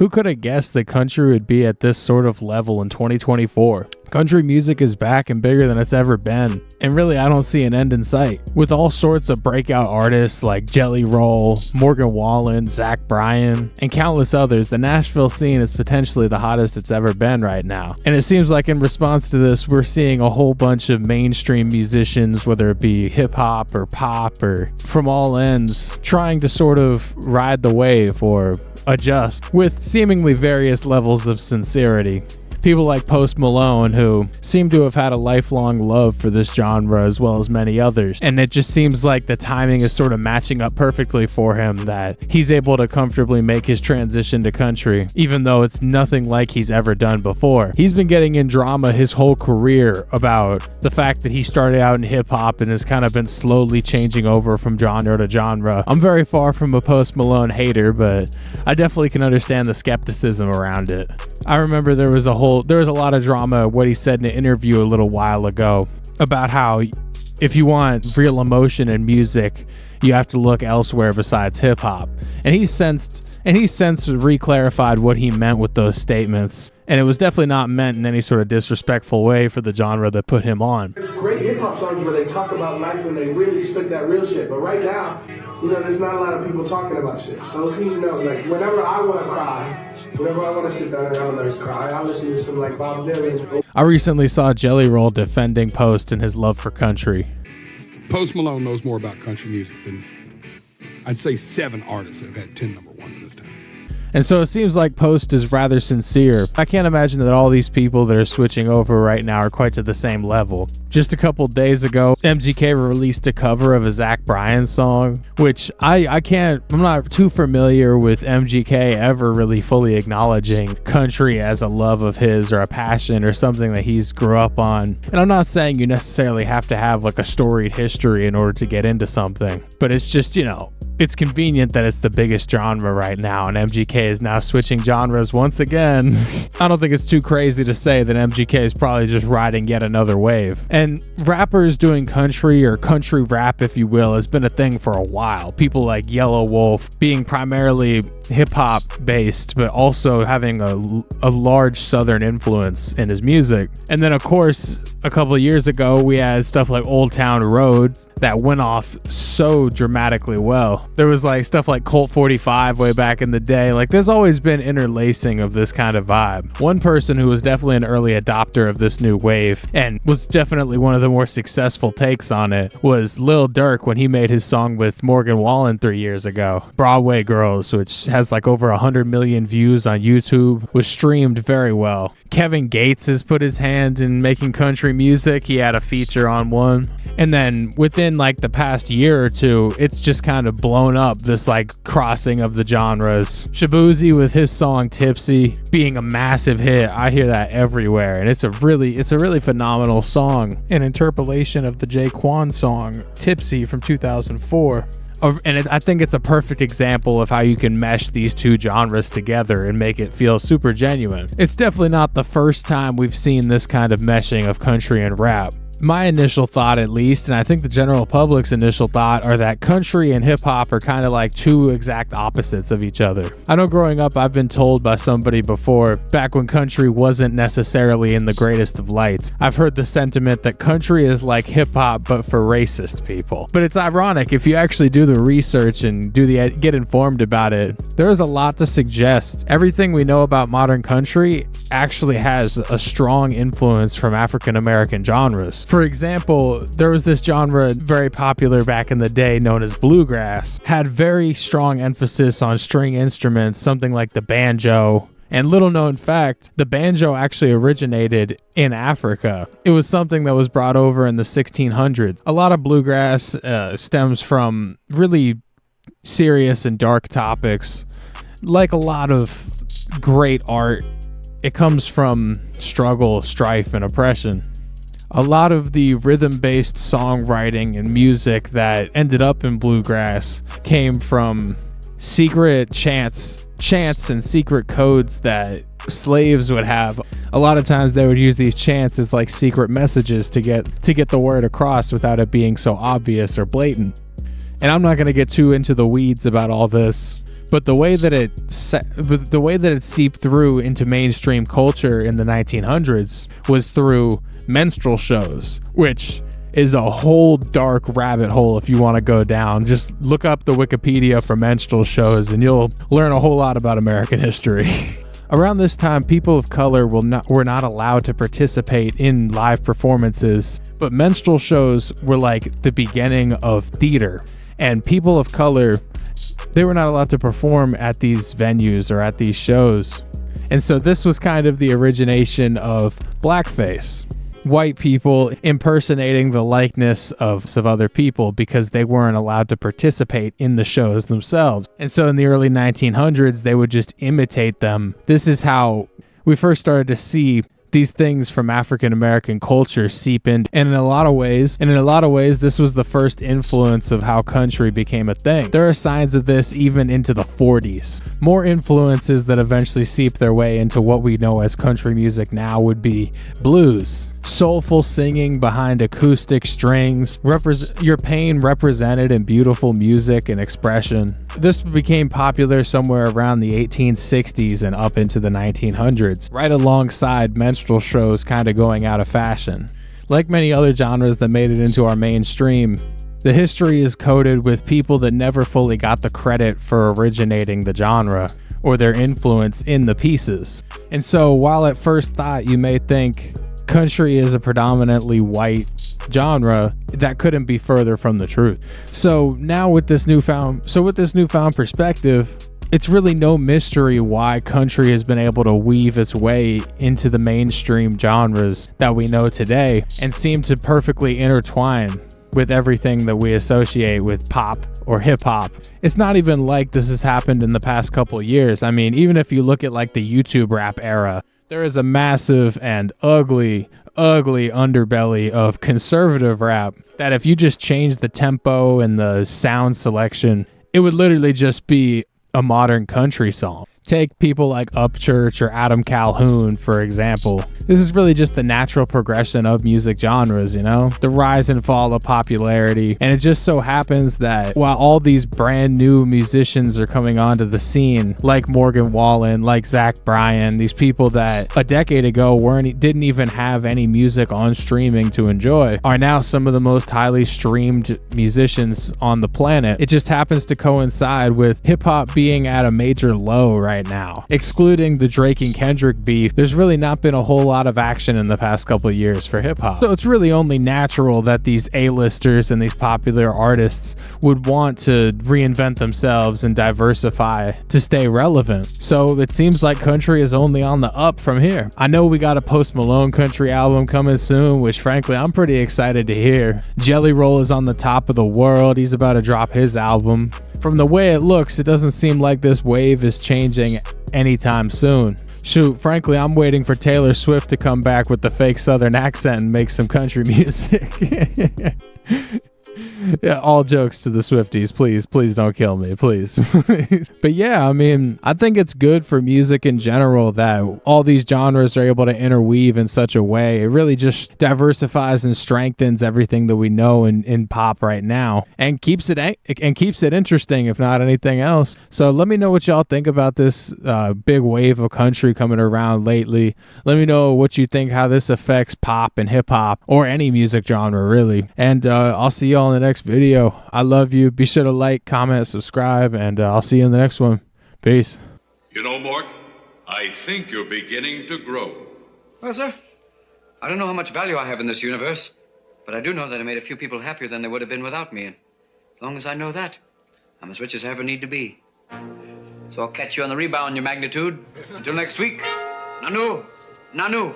Who could have guessed that country would be at this sort of level in 2024? Country music is back and bigger than it's ever been, and really I don't see an end in sight. With all sorts of breakout artists like Jelly Roll, Morgan Wallen, Zach Bryan, and countless others, the Nashville scene is potentially the hottest it's ever been right now. And it seems like in response to this, we're seeing a whole bunch of mainstream musicians, whether it be hip-hop or pop or from all ends, trying to sort of ride the wave or adjust with seemingly various levels of sincerity. People like Post Malone, who seem to have had a lifelong love for this genre as well as many others. And it just seems like the timing is sort of matching up perfectly for him, that he's able to comfortably make his transition to country, even though it's nothing like he's ever done before. He's been getting in drama his whole career about the fact that he started out in hip hop and has kind of been slowly changing over from genre to genre. I'm very far from a Post Malone hater, but I definitely can understand the skepticism around it. I remember there was a lot of drama what he said in an interview a little while ago about how if you want real emotion in music, you have to look elsewhere besides hip hop. And he's since reclarified what he meant with those statements. And it was definitely not meant in any sort of disrespectful way for the genre that put him on. There's great hip hop songs where they talk about life and they really spit that real shit. But right now, there's not a lot of people talking about shit. So, like whenever I want to cry, whenever I want to sit down and I'll just cry, I'll listen to some like Bob Dylan. I recently saw Jelly Roll defending Post and his love for country. Post Malone knows more about country music than, I'd say, 7 artists that have had 10 number ones in this time. And so it seems like Post is rather sincere. I can't imagine that all these people that are switching over right now are quite to the same level. Just a couple days ago, MGK released a cover of a Zach Bryan song, which I'm not too familiar with MGK ever really fully acknowledging country as a love of his or a passion or something that he's grew up on. And I'm not saying you necessarily have to have like a storied history in order to get into something, but it's just, it's convenient that it's the biggest genre right now, and MGK is now switching genres once again. I don't think it's too crazy to say that MGK is probably just riding yet another wave. And rappers doing country or country rap, if you will, has been a thing for a while. People like Yellow Wolf being primarily hip-hop based, but also having a large southern influence in his music. And then, of course, a couple of years ago, we had stuff like Old Town Road that went off so dramatically well. There was like stuff like Colt 45 way back in the day. Like, there's always been interlacing of this kind of vibe. One person who was definitely an early adopter of this new wave and was definitely one of the more successful takes on it was Lil Durk when he made his song with Morgan Wallen 3 years ago, Broadway Girls, which has like over 100 million views on YouTube, was streamed very well. Kevin Gates has put his hand in making country music. He had a feature on one. And then within like the past year or two, it's just kind of blown up, this like crossing of the genres. Shabuzi with his song Tipsy being a massive hit. I hear that everywhere. And it's a really phenomenal song. An interpolation of the Jaquan song Tipsy from 2004. And I think it's a perfect example of how you can mesh these two genres together and make it feel super genuine. It's definitely not the first time we've seen this kind of meshing of country and rap. My initial thought, at least, and I think the general public's initial thought, are that country and hip-hop are kind of like two exact opposites of each other. I know growing up I've been told by somebody before, back when country wasn't necessarily in the greatest of lights, I've heard the sentiment that country is like hip-hop but for racist people. But it's ironic, if you actually do the research and get informed about it, there is a lot to suggest. Everything we know about modern country actually has a strong influence from African American genres. For example, there was this genre very popular back in the day known as bluegrass, had very strong emphasis on string instruments, something like the banjo. And little known fact, the banjo actually originated in Africa. It was something that was brought over in the 1600s. A lot of bluegrass stems from really serious and dark topics. Like a lot of great art, it comes from struggle, strife, and oppression. A lot of the rhythm-based songwriting and music that ended up in bluegrass came from secret chants and secret codes that slaves would have. A lot of times they would use these chants as like secret messages to get the word across without it being so obvious or blatant. And I'm not going to get too into the weeds about all this, But the way that it seeped through into mainstream culture in the 1900s was through minstrel shows, which is a whole dark rabbit hole if you want to go down. Just look up the Wikipedia for minstrel shows and you'll learn a whole lot about American history. Around this time, people of color were not allowed to participate in live performances, but minstrel shows were like the beginning of theater. And people of color, they were not allowed to perform at these venues or at these shows. And so this was kind of the origination of blackface. White people impersonating the likeness of other people because they weren't allowed to participate in the shows themselves. And so in the early 1900s, they would just imitate them. This is how we first started to see these things from African American culture seep in. And in a lot of ways, this was the first influence of how country became a thing. There are signs of this even into the 40s. More influences that eventually seep their way into what we know as country music now would be blues, soulful singing behind acoustic strings, your pain represented in beautiful music and expression. This became popular somewhere around the 1860s and up into the 1900s, right alongside minstrel shows kind of going out of fashion. Like many other genres that made it into our mainstream, the history is coded with people that never fully got the credit for originating the genre or their influence in the pieces. And so while at first thought you may think country is a predominantly white genre, that couldn't be further from the truth. So now with this newfound perspective, it's really no mystery why country has been able to weave its way into the mainstream genres that we know today and seem to perfectly intertwine with everything that we associate with pop or hip hop. It's not even like this has happened in the past couple of years. I mean, even if you look at like the YouTube rap era, there is a massive and ugly underbelly of conservative rap that if you just change the tempo and the sound selection, it would literally just be a modern country song. Take people like Upchurch or Adam Calhoun, for example. This is really just the natural progression of music genres, you know? The rise and fall of popularity. And it just so happens that while all these brand new musicians are coming onto the scene, like Morgan Wallen, like Zach Bryan, these people that a decade ago didn't even have any music on streaming to enjoy, are now some of the most highly streamed musicians on the planet. It just happens to coincide with hip-hop being at a major low right now. Excluding the Drake and Kendrick beef, there's really not been a whole lot of action in the past couple of years for hip-hop. So it's really only natural that these A-listers and these popular artists would want to reinvent themselves and diversify to stay relevant. So it seems like country is only on the up from here. I know we got a Post Malone country album coming soon, which frankly I'm pretty excited to hear. Jelly Roll is on the top of the world. He's about to drop his album. From the way it looks, it doesn't seem like this wave is changing anytime soon. Shoot, frankly, I'm waiting for Taylor Swift to come back with the fake Southern accent and make some country music. Yeah, all jokes to the Swifties. Please don't kill me, please. But yeah, I mean, I think it's good for music in general that all these genres are able to interweave in such a way. It really just diversifies and strengthens everything that we know in pop right now and keeps it interesting, if not anything else. So let me know what y'all think about this big wave of country coming around lately. Let me know what you think, how this affects pop and hip hop or any music genre really. And I'll see y'all in the next video. I love you. Be sure to like, comment, subscribe, and I'll see you in the next one. Peace. You know, Mort, I think you're beginning to grow. Well, sir, I don't know how much value I have in this universe, but I do know that I made a few people happier than they would have been without me. And as long as I know that, I'm as rich as I ever need to be. So I'll catch you on the rebound, your magnitude. Until next week, Nanu, Nanu.